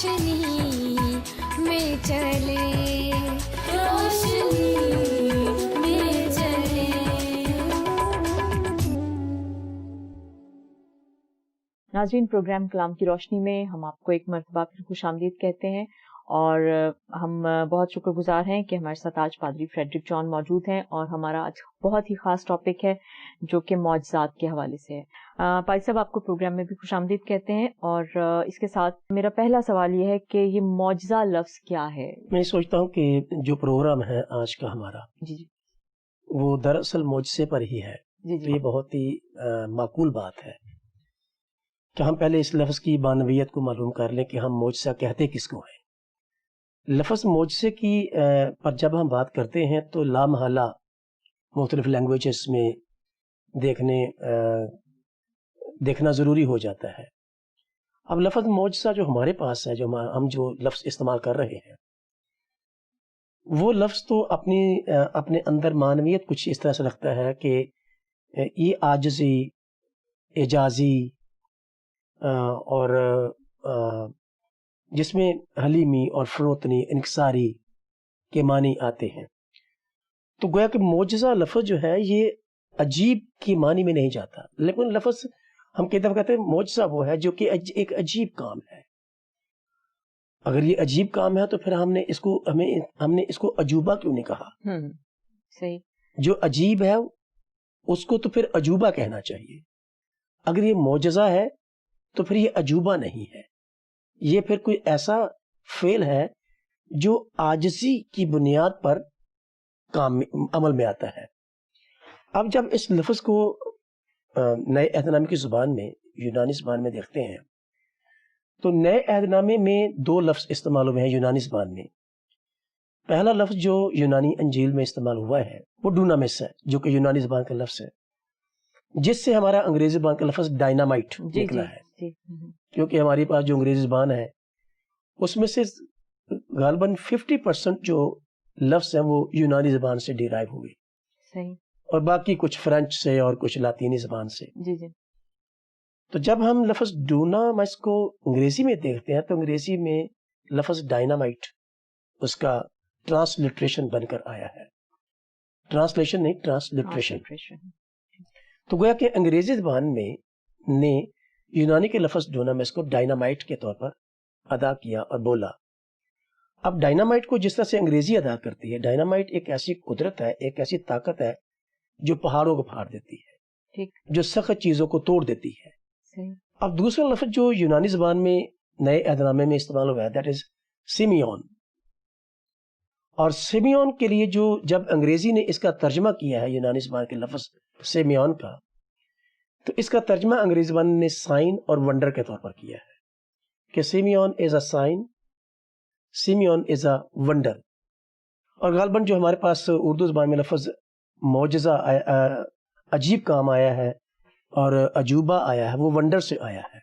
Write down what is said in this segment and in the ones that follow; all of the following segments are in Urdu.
روشنی میں چلے، روشنی میں چلے۔ ناظرین، پروگرام کلام کی روشنی میں ہم آپ کو ایک مرتبہ پھر خوش آمدید کہتے ہیں، اور ہم بہت شکر گزار ہیں کہ ہمارے ساتھ آج پادری فریڈرک جان موجود ہیں، اور ہمارا آج بہت ہی خاص ٹاپک ہے جو کہ معجزات کے حوالے سے ہے۔ پادری صاحب، آپ کو پروگرام میں بھی خوش آمدید کہتے ہیں، اور اس کے ساتھ میرا پہلا سوال یہ ہے کہ یہ معجزہ لفظ کیا ہے؟ میں سوچتا ہوں کہ جو پروگرام ہے آج کا ہمارا، جی وہ دراصل معجزے پر ہی ہے۔ جی تو یہ بہت ہی معقول بات ہے کہ ہم پہلے اس لفظ کی معنویت کو معلوم کر لیں کہ ہم معجزہ کہتے کس کو ہیں۔ لفظ معجزے کی پر جب ہم بات کرتے ہیں تو لامحالہ مختلف لینگویجز میں دیکھنا ضروری ہو جاتا ہے۔ اب لفظ معجزہ جو ہمارے پاس ہے، ہم جو لفظ استعمال کر رہے ہیں، وہ لفظ تو اپنے اندر معنویت کچھ اس طرح سے رکھتا ہے کہ یہ عاجزی، اعجازی اور جس میں حلیمی اور فروتنی، انکساری کے معنی آتے ہیں۔ تو گویا کہ معجزہ لفظ جو ہے یہ عجیب کی معنی میں نہیں جاتا، لیکن لفظ ہم کئی دفعہ کہتے ہیں معجزہ وہ ہے جو کہ ایک عجیب کام ہے۔ اگر یہ عجیب کام ہے تو پھر ہم نے اس کو عجوبہ کیوں نہیں کہا؟ صحیح۔ جو عجیب ہے اس کو تو پھر عجوبہ کہنا چاہیے۔ اگر یہ معجزہ ہے تو پھر یہ عجوبہ نہیں ہے، یہ پھر کوئی ایسا فعل ہے جو عاجزی کی بنیاد پر عمل میں آتا ہے۔ اب جب اس لفظ کو نئے عہد نامے کی زبان میں، یونانی زبان میں دیکھتے ہیں تو نئے عہد نامے میں دو لفظ استعمال ہوئے ہیں یونانی زبان میں۔ پہلا لفظ جو یونانی انجیل میں استعمال ہوا ہے وہ ڈونامس ہے، جو کہ یونانی زبان کا لفظ ہے، جس سے ہمارا انگریزی زبان کا لفظ ڈائنامائٹ نکلا ہے۔ کیونکہ ہماری پاس جو انگریزی زبان ہے اس میں سے غالباً 50% جو لفظ ہیں وہ یونانی زبان سے ڈیرائیو ہوئے، صحیح، اور باقی کچھ فرینچ سے اور کچھ لاطینی زبان سے۔ جی جی۔ تو جب ہم لفظ ڈونامس کو انگریزی میں دیکھتے ہیں تو انگریزی میں لفظ ڈائنامائٹ اس کا ٹرانسلیٹریشن بن کر آیا ہے، ٹرانسلیشن نہیں، ٹرانسلیٹریشن۔ تو گویا کہ انگریزی زبان میں نے یونانی کے لفظ ڈونامس کو ڈائنامائٹ کے طور پر ادا کیا اور بولا۔ اب ڈائنامائٹ کو جس طرح سے انگریزی ادا کرتی ہے، ڈائنامائٹ ایک ایسی قدرت ہے، ایک ایسی طاقت ہے جو پہاڑوں کو پھاڑ دیتی ہے، جو سخت چیزوں کو توڑ دیتی ہے۔ اب دوسرا لفظ جو یونانی زبان میں نئے عہد نامے میں استعمال ہوا ہے، دیٹ از سیمیون۔ اور سیمیون کے لیے جب انگریزی نے اس کا ترجمہ کیا ہے یونانی زبان کے لفظ سیمیون کا، تو اس کا ترجمہ انگریزی زبان نے سائن اور ونڈر کے طور پر کیا ہے کہ سیمیون از اے سائن، سیمیون از اے ونڈر۔ اور غالباً جو ہمارے پاس اردو زبان میں لفظ معجزہ عجیب کام آیا ہے اور عجوبہ آیا ہے، وہ ونڈر سے آیا ہے،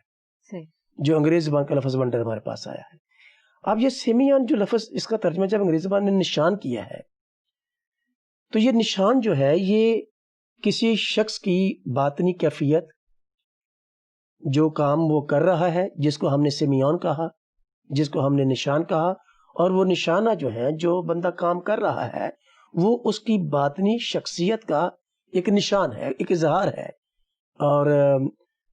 جو انگریزی زبان کا لفظ ونڈر ہمارے پاس آیا ہے۔ اب یہ سیمیون جو لفظ، اس کا ترجمہ جب انگریزی زبان نے نشان کیا ہے، تو یہ نشان جو ہے یہ کسی شخص کی باطنی کیفیت، جو کام وہ کر رہا ہے، جس کو ہم نے سیمیون کہا، جس کو ہم نے نشان کہا، اور وہ نشانہ جو ہے، جو بندہ کام کر رہا ہے، وہ اس کی باطنی شخصیت کا ایک نشان ہے، ایک اظہار ہے۔ اور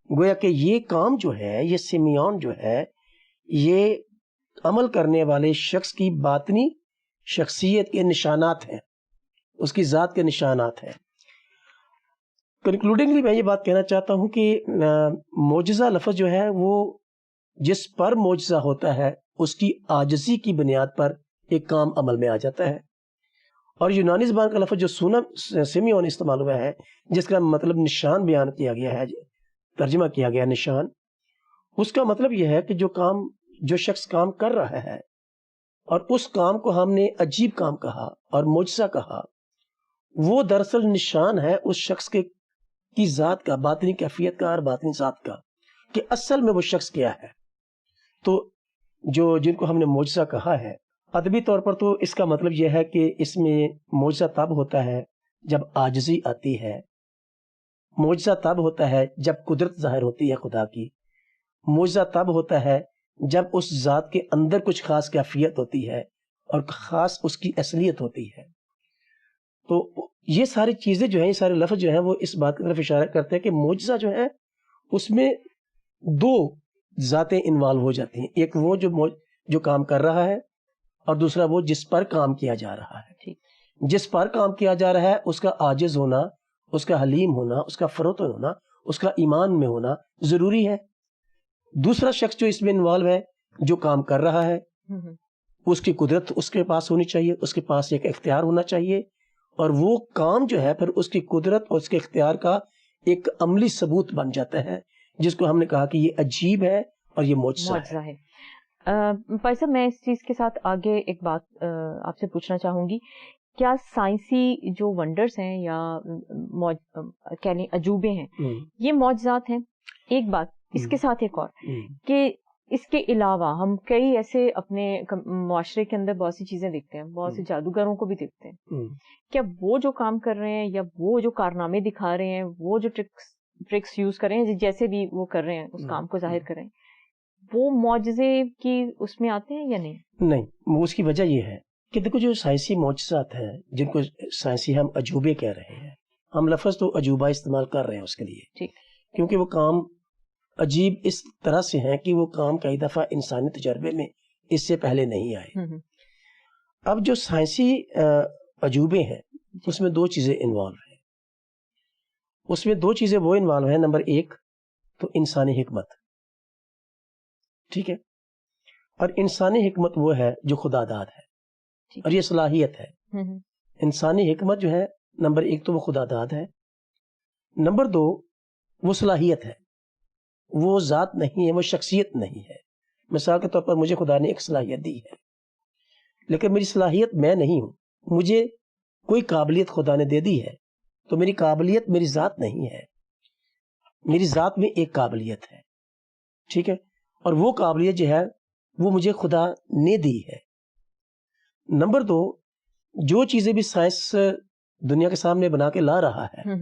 گویا کہ یہ کام جو ہے، یہ سیمیون جو ہے، یہ عمل کرنے والے شخص کی باطنی شخصیت کے نشانات ہیں، اس کی ذات کے نشانات ہیں۔ کنکلوڈنگلی میں یہ بات کہنا چاہتا ہوں کہ معجزہ لفظ جو ہے وہ جس پر معجزہ ہوتا ہے اس کی عاجزی کی بنیاد پر ایک کام عمل میں آ جاتا ہے۔ اور یونانی زبان کا لفظ جو سیمیون استعمال ہوا ہے، جس کا مطلب نشان بیان کیا گیا ہے، ترجمہ کیا گیا نشان، اس کا مطلب یہ ہے کہ جو شخص کام کر رہا ہے اور اس کام کو ہم نے عجیب کام کہا اور معجزہ کہا، وہ دراصل نشان ہے اس شخص کی ذات کا، باطنی کیفیت کا اور باطنی ذات کا، کہ اصل میں وہ شخص کیا ہے۔ تو جن کو ہم نے معجزہ کہا ہے، ادبی طور پر تو اس کا مطلب یہ ہے کہ اس میں معجزہ تب ہوتا ہے جب عاجزی آتی ہے، معجزہ تب ہوتا ہے جب قدرت ظاہر ہوتی ہے خدا کی، معجزہ تب ہوتا ہے جب اس ذات کے اندر کچھ خاص کیفیت ہوتی ہے اور خاص اس کی اصلیت ہوتی ہے. تو یہ ساری چیزیں جو ہیں، یہ سارے لفظ جو ہیں وہ اس بات کی طرف اشارہ کرتے ہیں کہ معجزہ جو ہے اس میں دو ذاتیں انوالو ہو جاتی ہیں. ایک وہ جو کام کر رہا ہے، اور دوسرا وہ جس پر کام کیا جا رہا ہے. جس پر کام کیا جا رہا ہے اس کا عاجز ہونا، اس کا حلیم ہونا، اس کا فروتن ہونا، اس کا ایمان میں ہونا ضروری ہے. دوسرا شخص جو اس میں انوالو ہے، جو کام کر رہا ہے، اس کی قدرت اس کے پاس ہونی چاہیے، اس کے پاس ایک اختیار ہونا چاہیے، اور وہ کام جو ہے پھر اس کی قدرت اور اس کے اختیار کا ایک عملی ثبوت بن جاتا ہے، جس کو ہم نے کہا کہ یہ عجیب ہے اور یہ معجزہ ہے. بھائی صاحب، میں اس چیز کے ساتھ آگے ایک بات آپ سے پوچھنا چاہوں گی. کیا سائنسی جو ونڈرز ہیں یا کہہ لیں عجوبے ہیں، یہ معجزات ہیں؟ ایک بات اس کے ساتھ ایک اور کہ اس کے علاوہ ہم کئی ایسے اپنے معاشرے کے اندر بہت سی چیزیں دیکھتے ہیں، بہت سے جادوگروں کو بھی دیکھتے ہیں. کیا وہ جو کام کر رہے ہیں یا وہ جو کارنامے دکھا رہے ہیں، وہ جو ٹرکس یوز کر رہے ہیں، جیسے بھی وہ کر رہے ہیں اس کام کو ظاہر کر رہے ہیں، وہ معجزے کی اس میں آتے ہیں یا نہیں؟ نہیں، اس کی وجہ یہ ہے کہ دیکھو جو سائنسی معجزات ہیں، جن کو سائنسی ہم عجوبے کہہ رہے ہیں، ہم لفظ تو عجوبہ استعمال کر رہے ہیں اس کے لیے، کیونکہ وہ کام عجیب اس طرح سے ہیں کہ وہ کام کئی دفعہ انسانی تجربے میں اس سے پہلے نہیں آئے. اب جو سائنسی عجوبے ہیں اس میں دو چیزیں انوالو ہیں. اس میں دو چیزیں وہ انوالو ہیں. نمبر ایک تو انسانی حکمت، ٹھیک ہے، اور انسانی حکمت وہ ہے جو خدا داد ہے، اور یہ صلاحیت ہے. انسانی حکمت جو ہے نمبر ایک تو وہ خدا داد ہے، نمبر دو وہ صلاحیت ہے، وہ ذات نہیں ہے، وہ شخصیت نہیں ہے. مثال کے طور پر مجھے خدا نے ایک صلاحیت دی ہے، لیکن میری صلاحیت میں نہیں ہوں. مجھے کوئی قابلیت خدا نے دے دی ہے، تو میری قابلیت میری ذات نہیں ہے. میری ذات میں ایک قابلیت ہے، ٹھیک ہے، اور وہ قابلیت جو ہے وہ مجھے خدا نے دی ہے. نمبر دو، جو چیزیں بھی سائنس دنیا کے سامنے بنا کے لا رہا ہے،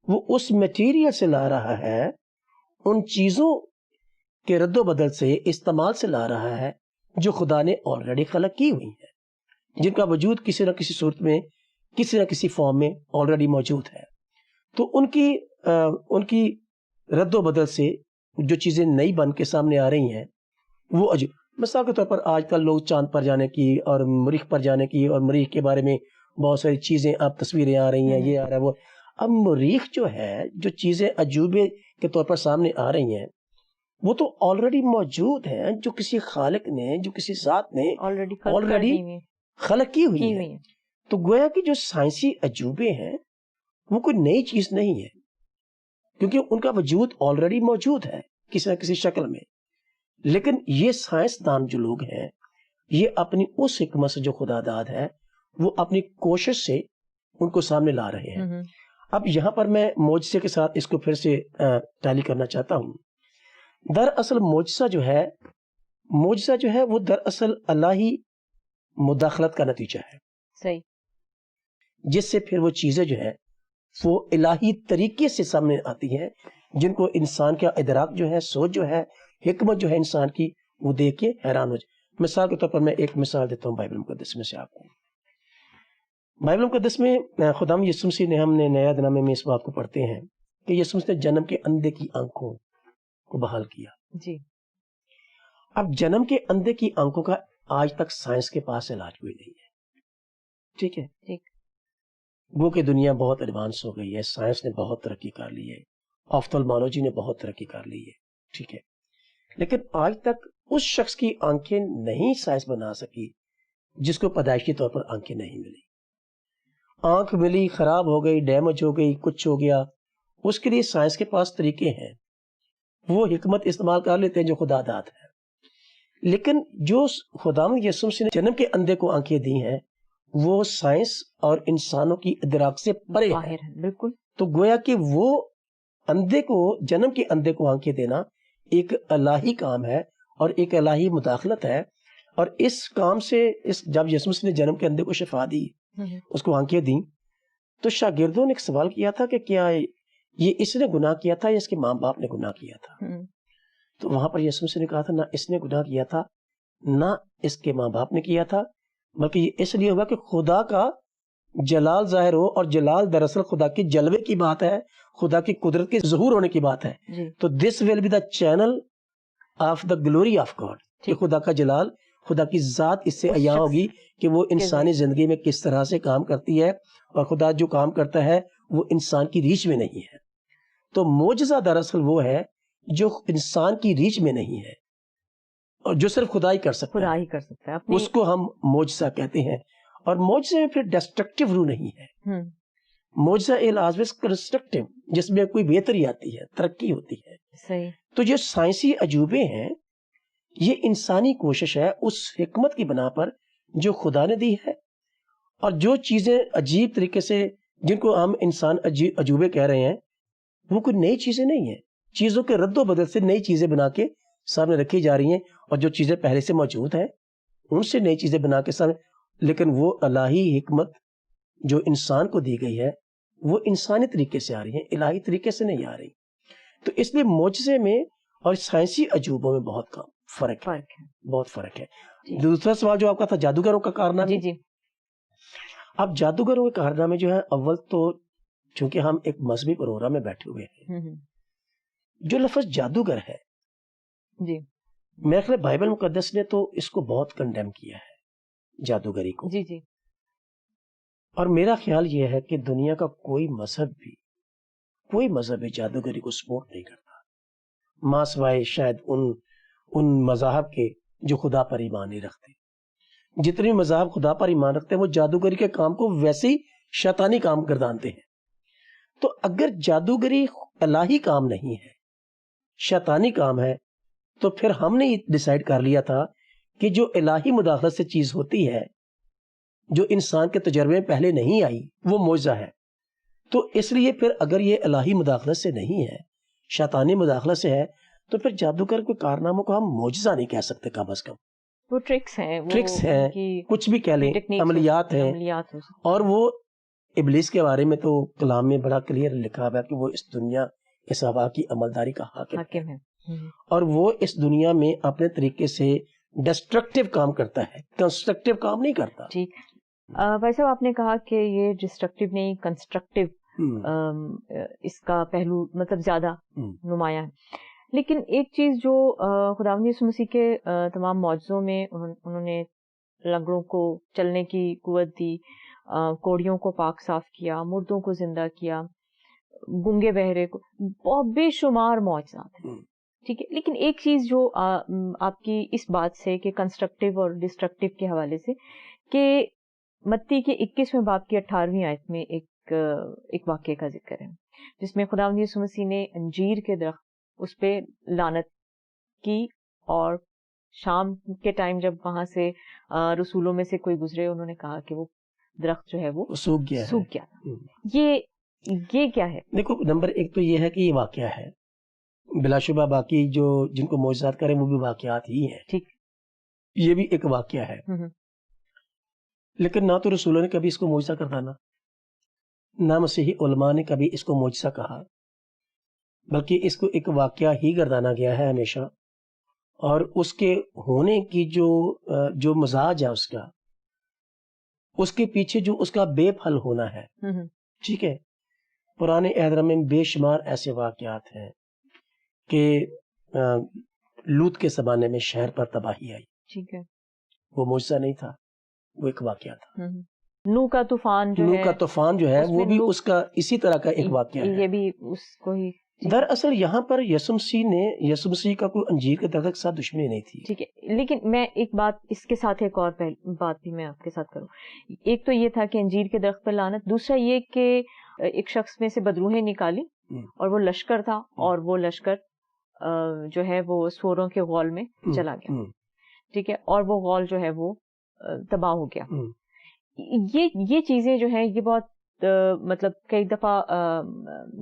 وہ اس میٹیریل سے لا رہا ہے، ان چیزوں کے رد و بدل سے، استعمال سے لا رہا ہے جو خدا نے آلریڈی خلق کی ہوئی ہے، جن کا وجود کسی نہ کسی صورت میں، کسی نہ کسی فارم میں آلریڈی موجود ہے. تو ان کی رد و بدل سے جو چیزیں نئی بن کے سامنے آ رہی ہیں وہ مثال کے طور پر آج کل لوگ چاند پر جانے کی اور مریخ پر جانے کی، اور مریخ کے بارے میں بہت ساری چیزیں، اب تصویریں آ رہی ہیں، یہ آ رہا ہے وہ. اب مریخ جو ہے، جو چیزیں عجوبے کے طور پر سامنے آ رہی ہیں، وہ تو آلریڈی موجود ہیں، جو کسی خالق نے، جو کسی ذات نے آلریڈی خلق کی ہوئی ہے. تو گویا کہ جو سائنسی عجوبے ہیں وہ کوئی نئی چیز نہیں ہے، کیونکہ ان کا وجود آلریڈی موجود ہے کسی نہ کسی شکل میں. لیکن یہ سائنسدان جو لوگ ہیں، یہ اپنی اس حکمت سے جو خدا داد ہے، وہ اپنی کوشش سے ان کو سامنے لا رہے ہیں. اب یہاں پر میں معجزے کے ساتھ اس کو پھر سے ٹیلی کرنا چاہتا ہوں. دراصل معجزہ جو ہے وہ دراصل الہی مداخلت کا نتیجہ ہے، صحیح، جس سے پھر وہ چیزیں جو ہے وہ الہی طریقے سے سامنے آتی ہیں، جن کو انسان کا ادراک جو ہے، سوچ جو ہے، حکمت جو ہے انسان کی، وہ دیکھ کے حیران ہو جائے. مثال کے طور پر میں ایک مثال دیتا ہوں بائبل مقدس میں سے آپ کو. بائبل مقدس میں خدا یسوع مسیح نے، ہم نے نیا نامے میں اس بات کو پڑھتے ہیں کہ یسوع مسیح نے جنم کے اندھے کی آنکھوں کو بحال کیا. جی. اب جنم کے اندھے کی آنکھوں کا آج تک سائنس کے پاس علاج کوئی نہیں ہے، ٹھیک ہے. وہ کہ دنیا بہت ایڈوانس ہو گئی ہے، سائنس نے بہت ترقی کر لی ہے، آفتالمالوجی نے بہت ترقی کر لی ہے، ٹھیک ہے. لیکن آج تک اس شخص کی آنکھیں نہیں سائنس بنا سکی جس کو پیدائشی طور پر آنکھیں نہیں ملی. آنکھ ملی، خراب ہو گئی، ڈیمیج ہو گئی، کچھ ہو گیا، اس کے لیے سائنس کے پاس طریقے ہیں، وہ حکمت استعمال کر لیتے ہیں جو خدا داد ہے. لیکن جو خداوند یسوع مسیح نے جنم کے اندھے کو آنکھیں دی ہیں، وہ سائنس اور انسانوں کی ادراک سے پرے ہے. بالکل. تو گویا کہ وہ اندھے کو، جنم کے اندھے کو آنکھیں دینا ایک الہی کام ہے اور ایک الہی مداخلت ہے. اور اس کام سے جب یسوع مسیح نے جنم کے اندھے کو شفا دی، اس کو آنکھیں دیں، تو شاگردوں نے ایک سوال کیا تھا کہ کیا یہ اس نے گناہ کیا تھا یا اس کے ماں باپ نے گناہ کیا تھا؟ تو وہاں پر یسوع مسیح نے کہا تھا نہ اس نے گناہ کیا تھا نہ اس کے ماں باپ نے کیا تھا، بلکہ یہ اس لیے ہوا کہ خدا کا جلال ظاہر ہو، اور جلال دراصل خدا کے جلوے کی بات ہے، خدا کی قدرت کے ظہور ہونے کی بات ہے. تو this will be the channel of the glory of God, کہ خدا کا جلال، خدا کی ذات اس سے عیاں ہوگی کہ وہ انسانی زندگی میں کس طرح سے کام کرتی ہے، اور خدا جو کام کرتا ہے وہ انسان کی ریچ میں نہیں ہے. تو معجزہ دراصل وہ ہے جو انسان کی ریچ میں نہیں ہے، اور جو صرف خدا ہی کر سکتا ہے، اس کو ہم معجزہ کہتے ہیں. اور معجزے میں پھر ڈسٹرکٹیو روح نہیں ہے، معجزہ آلویز کنسٹرکٹیو، جس میں کوئی بہتری آتی ہے، ترقی ہوتی ہے. صحیح. تو جو سائنسی عجوبے ہیں یہ انسانی کوشش ہے اس حکمت کی بنا پر جو خدا نے دی ہے، اور جو چیزیں عجیب طریقے سے جن کو ہم انسان عجوبے کہہ رہے ہیں وہ کوئی نئی چیزیں نہیں ہیں، چیزوں کے رد و بدل سے نئی چیزیں بنا کے سامنے رکھی جا رہی ہیں، اور جو چیزیں پہلے سے موجود ہیں ان سے نئی چیزیں بنا کے سامنے. لیکن وہ الہی حکمت جو انسان کو دی گئی ہے وہ انسانی طریقے سے آ رہی ہے، الہی طریقے سے نہیں آ رہی. تو اس لیے معجزے میں اور سائنسی عجوبوں میں بہت کم فرق ہے، بہت فرق ہے. دوسرا سوال جو آپ کا تھا جادوگروں کا کارنامہ. جی. اب جادوگروں کے کارنامے جو ہے، اول تو چونکہ ہم ایک مذہبی پروگرام میں بیٹھے ہوئے ہیں، جو لفظ جادوگر ہے جی میرے خیال بائبل مقدس نے تو اس کو بہت کنڈیم کیا ہے، جادوگری کو. جی. اور میرا خیال یہ ہے کہ دنیا کا کوئی مذہب بھی جادوگری کو سپورٹ نہیں کرتا، ماں سوائے شاید ان مذاہب کے جو خدا پر ایمان نہیں رکھتے. جتنے مذاہب خدا پر ایمان رکھتے ہیں وہ جادوگری کے کام کو ویسے ہی شیطانی کام گردانتے ہیں. تو اگر جادوگری الہی کام نہیں ہے، شیطانی کام ہے، تو پھر ہم نے ڈیسائیڈ کر لیا تھا کہ جو الہی مداخلت سے چیز ہوتی ہے جو انسان کے تجربے میں پہلے نہیں آئی وہ معجزہ ہے. تو اس لیے پھر اگر یہ الہی مداخلت سے نہیں ہے، شیطانی مداخلت سے ہے، تو پھر جادوگر کے کارناموں کو ہم معجزہ نہیں کہہ سکتے. کم از کم وہ ٹرکس ہیں، کچھ بھی کہہ لیں، عملیات ہیں. اور وہ ابلیس کے بارے میں تو کلام میں بڑا کلیئر لکھا ہوا ہے کہ وہ اس دنیا اس ہوا کی عملداری کا حاکم ہے، اور وہ اس دنیا میں اپنے طریقے سے ڈسٹرکٹیو کام کرتا ہے، کنسٹرکٹیو کام نہیں کرتا. ٹھیک. بھائی صاحب آپ نے کہا کہ یہ ڈسٹرکٹیو نہیں کنسٹرکٹیو اس کا پہلو مطلب زیادہ نمایاں ہے. لیکن ایک چیز جو خداوند یسوع مسیح کے تمام معجزوں میں انہوں نے لنگڑوں کو چلنے کی قوت دی، کوڑیوں کو پاک صاف کیا، مردوں کو زندہ کیا، گنگے بہرے کو، بہت بے شمار معجزات ہیں. ٹھیک ہے. لیکن ایک چیز جو آپ کی اس بات سے کہ کنسٹرکٹیو اور ڈسٹرکٹیو کے حوالے سے، کہ متی کے 21ویں باب کی 18ویں آیت میں ایک واقعے کا ذکر ہے جس میں خداوند یسوع مسیح نے انجیر کے درخت اس پہ لعنت کی، اور شام کے ٹائم جب وہاں سے رسولوں میں سے کوئی گزرے انہوں نے کہا کہ وہ درخت جو ہے وہ سوکھ گیا تھا. یہ کیا ہے؟ دیکھو، نمبر ایک تو یہ ہے کہ یہ واقعہ ہے، بلا شبہ باقی جو جن کو معجزات کریں وہ بھی واقعات ہی ہیں. ٹھیک. یہ بھی ایک واقعہ ہے، لیکن نہ تو رسولوں نے کبھی اس کو معجزہ کردانا، نہ مسیحی علماء نے کبھی اس کو معجزہ کہا، بلکہ اس کو ایک واقعہ ہی گردانا گیا ہے ہمیشہ. اور اس کے ہونے کی جو مزاج ہے اس کے پیچھے جو اس کا بے پھل ہونا ہے. ٹھیک ہے. پرانے عہد میں بے شمار ایسے واقعات ہیں کہ لوط کے زمانے میں شہر پر تباہی آئی. ٹھیک ہے. وہ معجزہ نہیں تھا، وہ ایک واقعہ تھا. نوح کا طوفان جو ہے وہ بھی اس کا اسی طرح کا ایک واقعہ ہے. یہ بھی اس کو ہی. دراصل یہاں پر یسوع مسیح کا کوئی انجیر کے درخت کے ساتھ دشمنی نہیں تھی. ٹھیک ہے. لیکن میں ایک بات اس کے ساتھ ایک اور بات بھی میں آپ کے ساتھ کروں. ایک تو یہ تھا کہ انجیر کے درخت پر لعنت، دوسرا یہ کہ ایک شخص میں سے بدروہیں نکالی اور وہ لشکر تھا، اور وہ لشکر جو ہے وہ سوروں کے غول میں چلا گیا. ٹھیک ہے. اور وہ غول جو ہے وہ تباہ ہو گیا. یہ چیزیں جو ہیں یہ بہت مطلب کئی دفعہ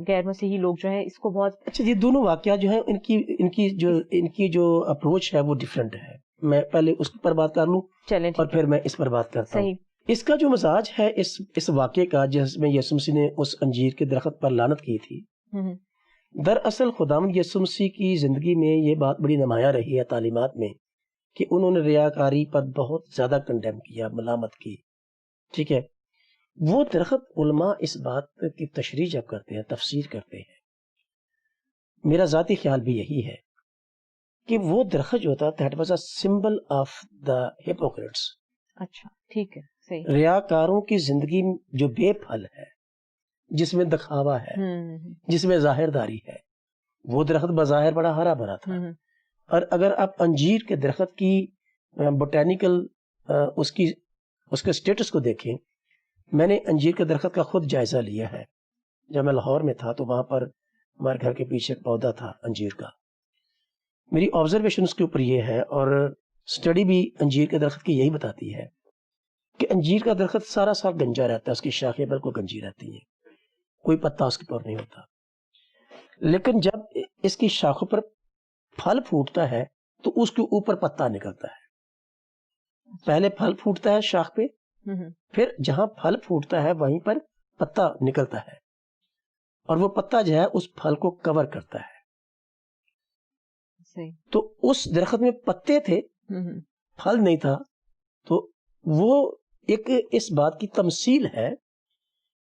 غیر مسیحی لوگ جو ہیں اس کو بہت اچھا. یہ دونوں واقعات جو ہیں ان کی جو اپروچ ہے وہ ڈیفرنٹ ہے. میں پہلے اس پر بات کر لوں اور پھر میں اس پر بات کرتا ہوں. اس کا جو مزاج ہے اس واقعے کا، جس میں یسوع مسیح نے اس انجیر کے درخت پر لعنت کی تھی، دراصل خداوند یسوع مسیح کی زندگی میں یہ بات بڑی نمایاں رہی ہے تعلیمات میں کہ انہوں نے ریاکاری پر بہت زیادہ کنڈیم کیا، ملامت کی. ٹھیک ہے، وہ درخت علماء اس بات کی تشریح جب کرتے ہیں، تفسیر کرتے ہیں، میرا ذاتی خیال بھی یہی ہے کہ وہ درخت جو ہوتا that was a symbol of the Hippocrates. اچھا ٹھیک ہے، صحیح. ریاکاروں کی زندگی جو بے پھل ہے، جس میں دکھاوا ہے، جس میں ظاہر داری ہے، وہ درخت بظاہر بڑا ہرا بھرا تھا. اور اگر آپ انجیر کے درخت کی بوٹینیکل اس کے سٹیٹس کو دیکھیں، میں نے انجیر کے درخت کا خود جائزہ لیا ہے. جب میں لاہور میں تھا تو وہاں پر ہمارے گھر کے پیچھے ایک پودا تھا انجیر کا. میری آبزرویشن اس کے اوپر یہ ہے، اور اسٹڈی بھی انجیر کے درخت کی یہی بتاتی ہے کہ انجیر کا درخت سارا سال گنجا رہتا ہے، اس کی شاخیں بالکل گنجی رہتی ہیں، کوئی پتا اس کے اوپر نہیں ہوتا. لیکن جب اس کی شاخوں پر پھل پھوٹتا ہے تو اس کے اوپر پتا نکلتا ہے. پہلے پھل پھوٹتا ہے شاخ پہ، پھر جہاں پھل پھوٹتا ہے وہیں پر پتا نکلتا ہے، اور وہ پتا جو ہے اس پھل کو کور کرتا ہے. تو اس درخت میں پتے تھے، پھل نہیں تھا. تو وہ ایک اس بات کی تمثیل ہے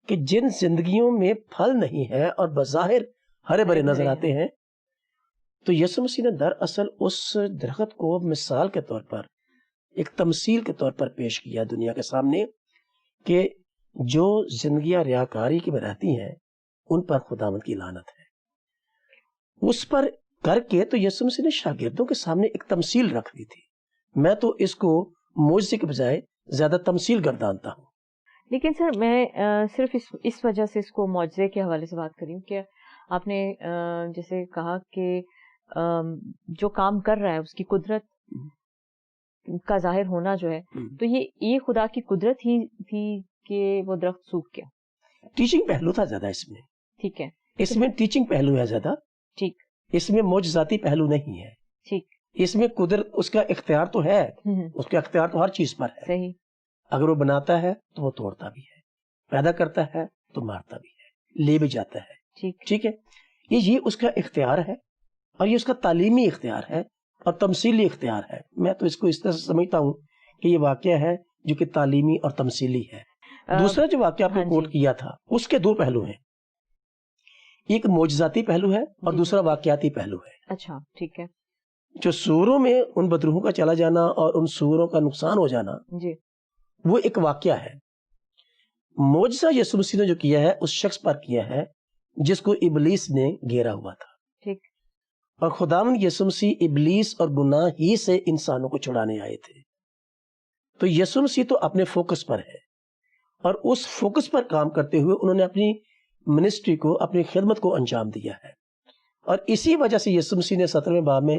کہ جن زندگیوں میں پھل نہیں ہے اور بظاہر ہرے بھرے نظر آتے ہیں، تو یسوع مسیح نے دراصل اس درخت کو مثال کے طور پر، ایک تمثیل کے طور پر پیش کیا دنیا کے سامنے کہ جو زندگیاں ریاکاری کی میں رہتی ہیں ان پر خداوند کی لعنت ہے. اس پر کر کے تو یسوع مسیح نے شاگردوں کے سامنے ایک تمثیل رکھ دی تھی. میں تو اس کو معجزے کے بجائے زیادہ تمثیل گردانتا ہوں. لیکن سر میں صرف اس وجہ سے اس کو معجزے کے حوالے سے بات کری ہوں کہ آپ نے جیسے کہا کہ جو کام کر رہا ہے اس کی قدرت کا ظاہر ہونا جو ہے، تو یہ خدا کی قدرت ہی تھی کہ وہ درخت سوکھ گیا. ٹیچنگ پہلو تھا زیادہ اس میں. ٹھیک ہے، اس میں ٹیچنگ پہلو ہے زیادہ. ٹھیک. اس میں معجزاتی پہلو نہیں ہے. ٹھیک. اس میں قدرت، اس کا اختیار تو ہے، اس کا اختیار تو ہر چیز پر ہے. صحیح. اگر وہ بناتا ہے تو وہ توڑتا بھی ہے، پیدا کرتا ہے تو مارتا بھی ہے، لے بھی جاتا ہے. ٹھیک ہے، یہ اس کا اختیار ہے، اور یہ اس کا تعلیمی اختیار ہے اور تمثیلی اختیار ہے. میں تو اس کو اس طرح سے سمجھتا ہوں کہ یہ واقعہ ہے جو کہ تعلیمی اور تمثیلی ہے. دوسرا جو واقعہ آپ نے کوٹ کیا تھا اس کے دو پہلو ہیں، ایک معجزاتی پہلو ہے اور دوسرا واقعاتی پہلو ہے. اچھا ٹھیک ہے. جو سوروں میں ان بدروحوں کا چلا جانا اور ان سوروں کا نقصان ہو جانا، جی، وہ ایک واقعہ ہے. معجزہ یسوع مسیح نے جو کیا ہے اس شخص پر کیا ہے جس کو ابلیس نے گھیرا ہوا تھا. ٹھیک. اور خداوند یسوع مسیح ابلیس اور گناہ ہی سے انسانوں کو چھڑانے آئے تھے. تو یسوع مسیح تو اپنے فوکس پر ہے، اور اس فوکس پر کام کرتے ہوئے انہوں نے اپنی منسٹری کو، اپنی خدمت کو انجام دیا ہے. اور اسی وجہ سے یسوع مسیح نے 17ویں باب میں،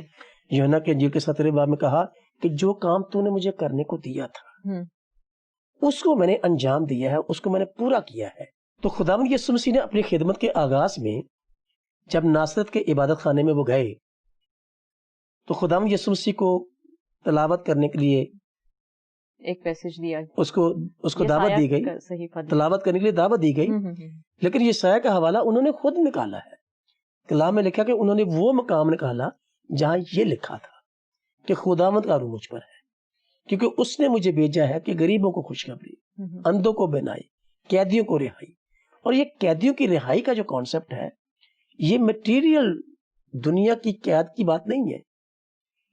یوحنا کے انجیل کے 17ویں باب میں کہا کہ جو کام تو نے مجھے کرنے کو دیا تھا اس کو میں نے انجام دیا ہے، اس کو میں نے پورا کیا ہے. تو خداوند یسوع مسیح نے اپنی خدمت کے آغاز میں جب ناصرت کے عبادت خانے میں وہ گئے تو خداوند یسوع مسیح کو تلاوت کرنے کے لیے ایک پیسج دیا، اس کو دعوت دی گئی، تلاوت کرنے کے لیے دعوت دی گئی. لیکن یہ سایہ کا حوالہ انہوں نے خود نکالا ہے. کلام میں لکھا کہ انہوں نے وہ مقام نکالا جہاں یہ لکھا تھا کہ خداوند کا روح مجھ پر ہے، کیونکہ اس نے مجھے بھیجا ہے کہ غریبوں کو خوشخبری، اندھوں کو بینائی، قیدیوں کو رہائی. اور یہ قیدیوں کی رہائی کا جو کانسیپٹ ہے، یہ مٹیریل دنیا کی قید کی بات نہیں ہے،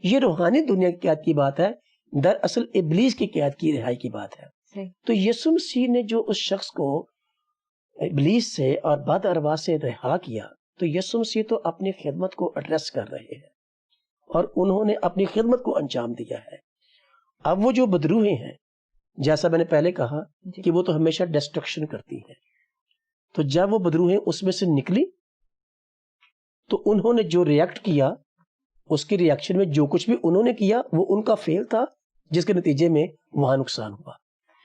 یہ روحانی دنیا کی قید کی بات ہے. دراصل ابلیس کی قید کی رہائی کی بات ہے. تو یسوع مسیح نے جو اس شخص کو ابلیس سے اور بد ارواح سے رہا کیا، تو یسوع مسیح تو اپنی خدمت کو ایڈریس کر رہے ہیں اور انہوں نے اپنی خدمت کو انجام دیا ہے. اب وہ جو بدروہیں ہیں، جیسا میں نے پہلے کہا کہ وہ تو ہمیشہ ڈسٹرکشن کرتی ہیں، تو جب وہ بدروہیں اس میں سے نکلی تو انہوں نے جو ریئیکٹ کیا، اس کے ریئیکشن میں جو کچھ بھی انہوں نے کیا وہ ان کا فیل تھا، جس کے نتیجے میں وہاں نقصان ہوا.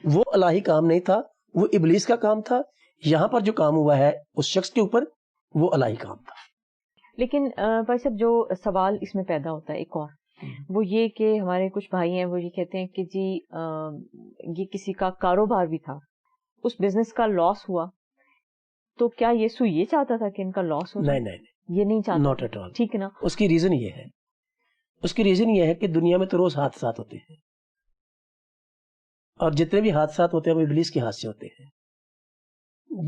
وہ الہی کام نہیں تھا، وہ ابلیس کا کام تھا. یہاں پر جو کام ہوا ہے اس شخص کے اوپر، وہ الہی کام تھا. لیکن بھائی صاحب، جو سوال اس میں پیدا ہوتا ہے ایک اور، وہ یہ کہ ہمارے کچھ بھائی ہیں وہ یہ کہتے ہیں کہ جی یہ کسی کا کاروبار بھی تھا، اس بزنس کا لاس ہوا، تو کیا یسوع یہ چاہتا تھا کہ ان کا لاس ہو؟ نہیں نہیں نہیں، یہ نہیں چاہتا. Not at all. ٹھیک ہے نا. اس کی ریزن یہ ہے کہ دنیا میں تو روز حادثات ہوتے ہیں, اور جتنے بھی حادثات ہوتے ہیں وہ ابلیس کے ہاتھ سے ہوتے ہیں,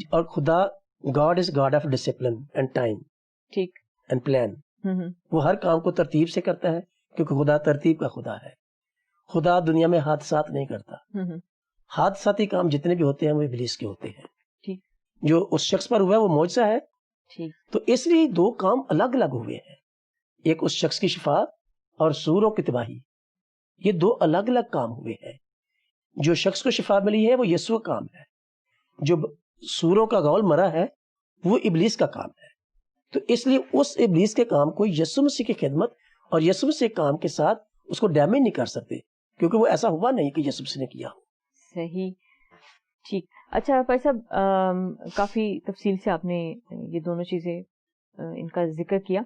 اور خدا God is God of discipline and time ٹھیک اینڈ پلان. وہ ہر کام کو ترتیب سے کرتا ہے کیونکہ خدا ترتیب کا خدا ہے. خدا دنیا میں حادثات نہیں کرتا. حادثاتی کام جتنے بھی ہوتے ہیں وہ ابلیس کے ہوتے ہیں. ٹھیک. جو اس شخص پر ہوا ہے وہ معجزہ ہے. ٹھیک. تو اس لیے دو کام الگ الگ ہوئے ہیں, ایک اس شخص کی شفا اور سوروں کی تباہی. یہ دو الگ الگ کام ہوئے ہیں. جو شخص کو شفا ملی ہے وہ یسوع کا کام ہے, جو سوروں کا غول مرا ہے وہ ابلیس کا کام ہے. تو اس لیے اس ابلیس کے کام کو یسوع مسیح کی خدمت اور یسوع مسیح کے کام کے ساتھ اس کو ڈیمیج نہیں کر سکتے, کیونکہ وہ ایسا ہوا نہیں کہ یسوع مسیح نے کیا ہو. صحیح. ٹھیک. اچھا بھائی صاحب, کافی تفصیل سے آپ نے یہ دونوں چیزیں ان کا ذکر کیا.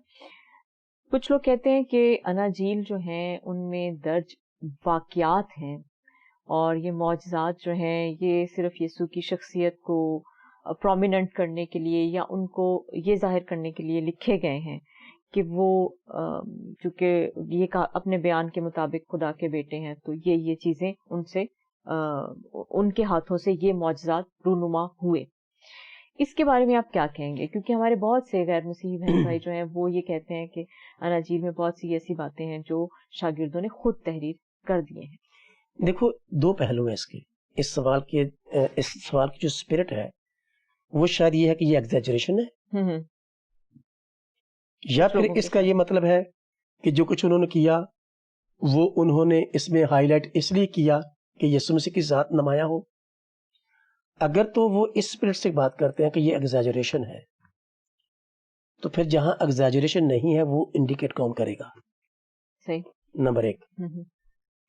کچھ لوگ کہتے ہیں کہ اناجیل جو ہیں ان میں درج واقعات ہیں, اور یہ معجزات جو ہیں یہ صرف یسوع کی شخصیت کو پرومیننٹ کرنے کے لیے یا ان کو یہ ظاہر کرنے کے لیے لکھے گئے ہیں کہ وہ چونکہ یہ اپنے بیان کے مطابق خدا کے بیٹے ہیں, تو یہ چیزیں ان سے ان کے ہاتھوں سے یہ معجزات رونما ہوئے. اس کے بارے میں آپ کیا کہیں گے؟ کیونکہ ہمارے بہت سے غیر مسیحی بہن بھائی جو ہیں وہ یہ کہتے ہیں کہ اناجیل میں بہت سی ایسی باتیں ہیں جو شاگردوں نے خود تحریر کر دیے ہیں. دیکھو, دو پہلو ہیں اس کے. اس سوال کی جو اسپرٹ ہے وہ شاید یہ ہے کہ یہ ایگزیجریشن ہے, یا پھر اس کا یہ مطلب ہے کہ جو کچھ انہوں نے کیا وہ انہوں نے اس میں ہائی لائٹ اس لیے کیا کہ یسوع مسیح کی ذات نمایاں ہو. اگر تو وہ اس اسپرٹ سے بات کرتے ہیں کہ یہ ایگزیجریشن ہے, تو پھر جہاں ایگزیجریشن نہیں ہے وہ انڈیکیٹ کون کرے گا؟ صحیح. نمبر ایک.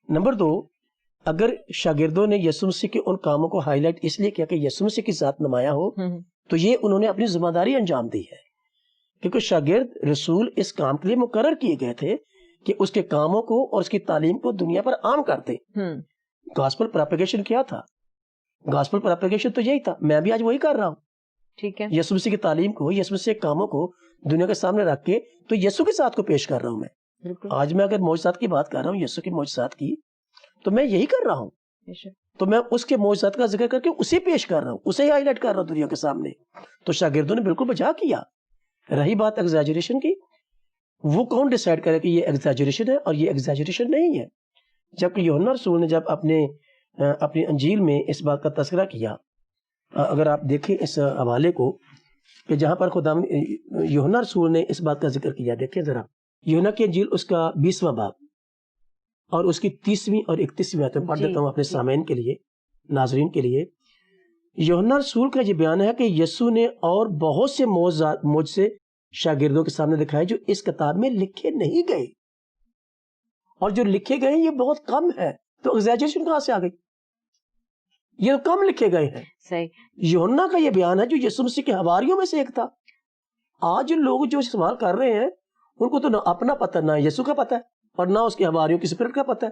نمبر دو, اگر شاگردوں نے یسوع مسیح کے ان کاموں کو ہائی لائٹ اس لیے کیا کہ یسوع مسیح کی ذات نمایاں ہو, تو یہ انہوں نے اپنی ذمہ داری انجام دی ہے, کیونکہ شاگرد رسول اس کام کے لیے مقرر کیے گئے تھے کہ اس کے کاموں کو اور اس کی تعلیم کو دنیا پر عام کرتے. گاسپل پراپیگیشن کیا تھا؟ گاسپل پراپیگیشن تو یہی تھا. میں بھی آج وہی کر رہا ہوں. ٹھیک ہے. یسوع مسیح کی تعلیم کو, یسوع مسیح کے کاموں کو دنیا کے سامنے رکھ کے تو یسوع کے ساتھ کو پیش کر رہا ہوں. میں آج میں اگر معجزات کی بات کر رہا ہوں, یسوع کے معجزات کی, تو میں یہی کر رہا ہوں. تو میں اس کے معجزات کا ذکر کر کے اسے پیش کر رہا ہوں, اسے ہائی لائٹ کر رہا ہوں دنیا کے سامنے. تو شاگردوں نے بالکل بجا کیا. رہی بات ایگزیجریشن کی, وہ کون ڈیسائیڈ کرے کہ یہ ایگزیجریشن ہے اور یہ ایگزیجریشن نہیں ہے؟ جبکہ یوحنا رسول نے جب اپنی انجیل میں اس بات کا تذکرہ کیا, اگر آپ دیکھیں اس حوالے کو کہ جہاں پر خدا یوحنا رسول نے اس بات کا ذکر کیا, دیکھیں ذرا یوحنا کی انجیل اس کا 20واں باب اور اس کی 30ویں اور 31ویں آیت میں پڑھ دیتا ہوں اپنے سامعین کے لیے, ناظرین کے لیے. یوحنا رسول کا یہ بیان ہے کہ یسوع نے اور بہت سے معجزے شاگردوں کے سامنے دکھائے جو اس کتاب میں لکھے نہیں گئے, اور جو لکھے گئے یہ بہت کم ہے. تو ایگزیجریشن کہاں سے آ گئی؟ یہ کم لکھے گئے ہیں. صحیح. یوحنا کا یہ بیان ہے جو یسوع مسیح کے حواریوں میں سے ایک تھا. آج لوگ جو سوال کر رہے ہیں ان کو تو نہ اپنا پتہ, نہ یسوع کا پتہ ہے, اور نہ اس کے حواریوں کی اسپرٹ کا پتہ ہے.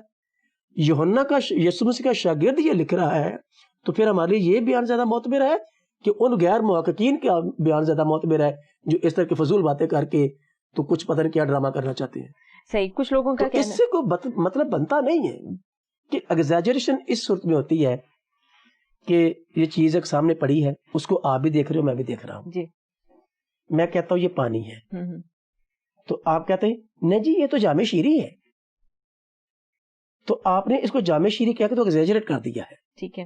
یوحنا کا یسوع مسیح کا شاگرد یہ لکھ رہا ہے, تو پھر ہمارے لیے یہ بیان زیادہ معتبر ہے کہ ان غیر محققین کا بیان زیادہ معتبر ہے جو اس طرح کی فضول باتیں کر کے تو کچھ پتہ نہیں کیا ڈرامہ کرنا چاہتے ہیں. صحیح. کچھ لوگوں کا اس سے کوئی مطلب بنتا نہیں ہے کہ ایگزیجریشن اس صورت میں ہوتی ہے کہ یہ چیز ایک سامنے پڑی ہے, اس کو آپ بھی دیکھ رہے ہو, میں بھی دیکھ رہا ہوں. جی. میں کہتا ہوں یہ پانی ہے, تو آپ کہتے ہیں نہیں جی یہ تو جامع شیریں ہے, تو آپ نے اس کو جامع شیریں کہہ کے تو ایگزیجریٹ کر دیا ہے. ٹھیک ہے.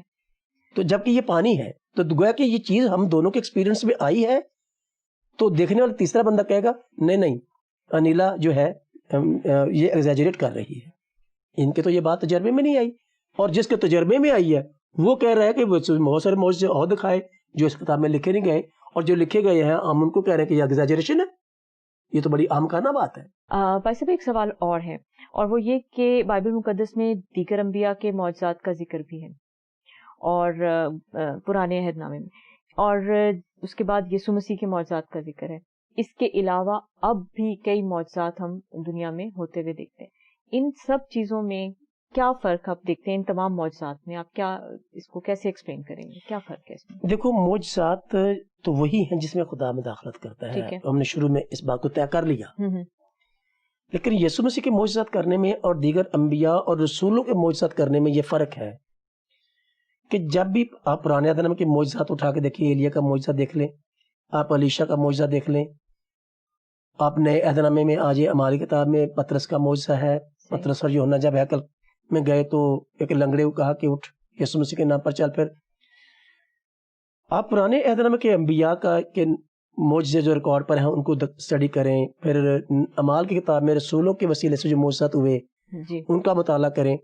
تو جبکہ یہ پانی ہے, تو گویا کہ یہ چیز ہم دونوں کے ایکسپیرینس میں آئی ہے, تو دیکھنے والا تیسرا بندہ کہے گا نہیں انیلا جو ہے یہ ایگزیجریٹ کر رہی ہے, ان کے تو یہ بات تجربے میں نہیں آئی. اور جس کے تجربے میں آئی ہے وہ کہہ رہا ہے کہ بہت سارے معجزے اور دکھائے جو اس کتاب میں لکھے نہیں گئے, اور جو لکھے گئے ہیں ہم ان کو کہہ رہے ہیں کہ یہ ایگزیجریشن ہے. یہ تو بڑی عام کانہ بات ہے. بھائی صاحب ایک سوال اور ہے, اور وہ یہ کہ بائبل مقدس میں دیگر انبیاء کے معجزات کا ذکر بھی ہے, اور پرانے عہد نامے میں, اور اس کے بعد یسوع مسیح کے معجزات کا ذکر ہے. اس کے علاوہ اب بھی کئی معجزات ہم دنیا میں ہوتے ہوئے دیکھتے ہیں. ان سب چیزوں میں کیا فرق آپ دیکھتے ہیں ان تمام معجزات میں؟ آپ کیا اس کو کیسے ایکسپلین کریں گے؟ کیا فرق ہے اس میں؟ دیکھو معجزات تو وہی ہیں جس میں خدا مداخلت کرتا ہے. ہم نے شروع میں اس بات کو طے کر لیا. لیکن یسوع مسیح کے معجزات کرنے میں اور دیگر انبیاء اور رسولوں کے معجزات کرنے میں یہ فرق ہے کہ جب بھی آپ پرانے عہد نامے کے معجزات اٹھا کے دیکھیں، ایلیا کا معجزہ دیکھ لیں، آپ علیشا کا معجزہ دیکھ لیں، آپ نئے عہد نامے میں آج ہماری کتاب میں پطرس کا معجزہ ہے. پطرس اور یوحنا جب ہیکل میں گئے تو ایک لنگڑے کو کہا کہ اٹھ، یسوع مسیح کے نام پر چل پھر. آپ پرانے عہد نامے کے انبیاء کے معجزے جو ریکارڈ پر ہیں ان کو اسٹڈی کریں، پھر اعمال کی کتاب میں رسولوں کے وسیلے سے جو معجزات ہوئے ان کا مطالعہ کریں،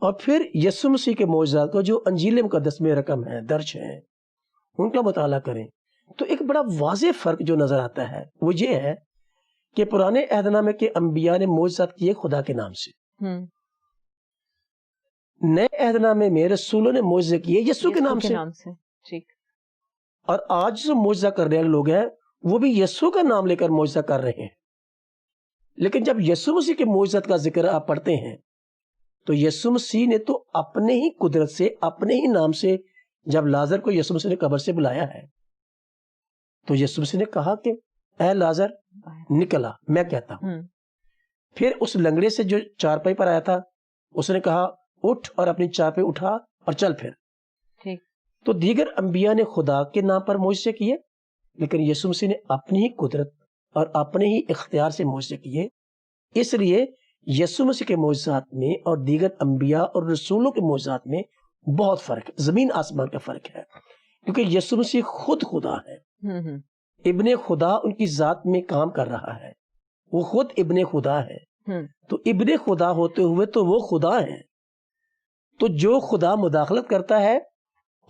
اور پھر یسوع مسیح کے معجزات کو جو انجیل مقدس میں رقم ہے، درج ہیں، ان کا مطالعہ کریں. تو ایک بڑا واضح فرق جو نظر آتا ہے وہ یہ ہے کہ پرانے عہد نامے کے انبیاء نے معجزات کیے خدا کے نام سے، نئے عہد نامے میں رسولوں نے معجزے کیے یسوع کے نام سے. اور آج جو معجزہ کرنے والے لوگ ہیں وہ بھی یسوع کا نام لے کر معجزہ کر رہے ہیں. لیکن جب یسوع مسیح کے معجزات کا ذکر آپ پڑھتے ہیں تو یسوع مسیح نے تو اپنے ہی قدرت سے، اپنے ہی نام سے، جب لازر کو یسوع مسیح نے قبر سے بلایا ہے تو یسوع مسیح نے کہا کہ اے لازر نکلا، میں کہتا ہوں. پھر اس لنگڑے سے جو چارپائی پر آیا تھا اس نے کہا اٹھ اور اپنی چارپائی اٹھا اور چل پھر. تو دیگر انبیاء نے خدا کے نام پر معجزے کیے، لیکن یسوع مسیح نے اپنی ہی قدرت اور اپنے ہی اختیار سے معجزے کیے. اس لیے یسوع مسیح کے معجزات میں اور دیگر انبیاء اور رسولوں کے معجزات میں بہت فرق ہے، زمین آسمان کا فرق ہے. کیونکہ یسوع مسیح خود خدا ہے، ابن خدا ان کی ذات میں کام کر رہا ہے، وہ خود ابن خدا ہے. تو ابن خدا ہوتے ہوئے تو وہ خدا ہے. تو جو خدا مداخلت کرتا ہے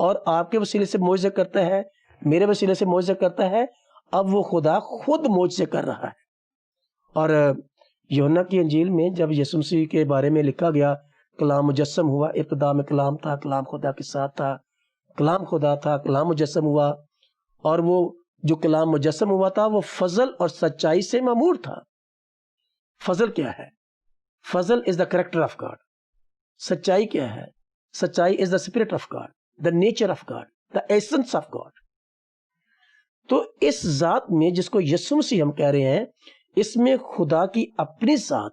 اور آپ کے وسیلے سے معجزے کرتا ہے، میرے وسیلے سے معجزے کرتا ہے، اب وہ خدا خود معجزے کر رہا ہے. اور یوحنا کی انجیل میں جب یسوع مسیح کے بارے میں لکھا گیا کلام مجسم ہوا، ابتدا میں کلام تھا، کلام خدا کے ساتھ تھا، کلام خدا تھا، کلام مجسم ہوا. اور وہ جو کلام مجسم ہوا تھا وہ فضل اور سچائی سے معمور تھا. فضل کیا ہے؟ فضل is the character of God. سچائی کیا ہے؟ سچائی is the spirit of God, the nature of God, the essence of God. تو اس ذات میں جس کو یسوع مسیح ہم کہہ رہے ہیں، اس میں خدا کی اپنی ذات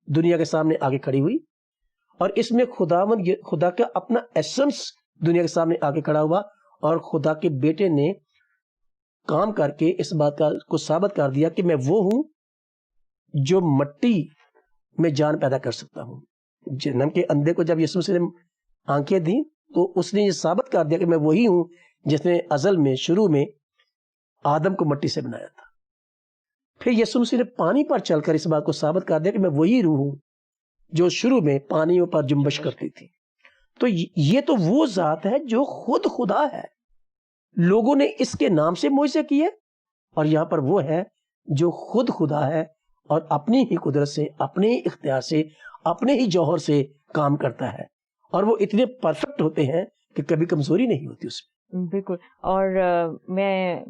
دنیا کے سامنے آگے کھڑی ہوئی، اور اس میں خدا کا اپنا ایسنس دنیا کے سامنے آگے کھڑا ہوا، اور خدا کے بیٹے نے کام کر کے اس بات کو ثابت کر دیا کہ میں وہ ہوں جو مٹی میں جان پیدا کر سکتا ہوں. جنم کے اندھے کو جب یسوع مسیح نے آنکھیں دی تو اس نے یہ ثابت کر دیا کہ میں وہی ہوں جس نے ازل میں، شروع میں آدم کو مٹی سے بنایا تھا. پھر یسوع مسیح نے پانی پر چل کر اس بات کو ثابت کر دیا کہ میں وہی روح ہوں جو شروع میں پانیوں پر جنبش کرتی تھی. تو یہ تو وہ ذات ہے جو خود خدا ہے. لوگوں نے اس کے نام سے معجزے کیے، اور یہاں پر وہ ہے جو خود خدا ہے اور اپنی ہی قدرت سے، اپنے ہی اختیار سے، اپنے ہی جوہر سے کام کرتا ہے. اور وہ اتنے پرفیکٹ ہوتے ہیں کہ کبھی کمزوری نہیں ہوتی اس میں. بالکل. اور میں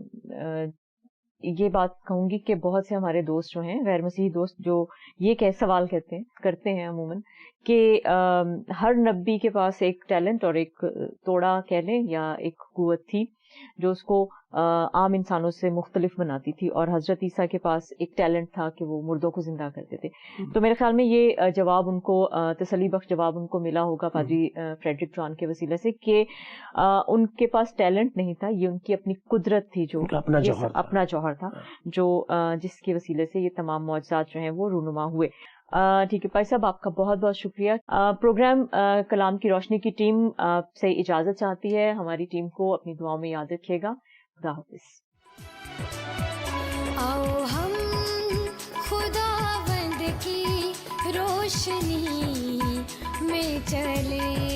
یہ بات کہوں گی کہ بہت سے ہمارے دوست جو ہیں، غیر مسیحی دوست، جو یہ سوال کرتے ہیں عموماً کہ ہر نبی کے پاس ایک ٹیلنٹ اور ایک توڑا کہہ لیں یا ایک قوت تھی جو اس کو عام انسانوں سے مختلف بناتی تھی، اور حضرت عیسیٰ کے پاس ایک ٹیلنٹ تھا کہ وہ مردوں کو زندہ کرتے تھے. تو میرے خیال میں یہ جواب ان کو، تسلی بخش جواب ان کو ملا ہوگا پادری فریڈرک جان کے وسیلے سے کہ ان کے پاس ٹیلنٹ نہیں تھا، یہ ان کی اپنی قدرت تھی، جو اپنا جوہر تھا، جو جس کے وسیلے سے یہ تمام معجزات جو ہیں وہ رونما ہوئے. ٹھیک ہے بھائی صاحب، آپ کا بہت بہت شکریہ. پروگرام کلام کی روشنی کی ٹیم آپ سے اجازت چاہتی ہے. ہماری ٹیم کو اپنی دعاؤں میں یاد رکھیے گا. خدا حافظ. آؤ ہم خداوند کی روشنی میں چلے.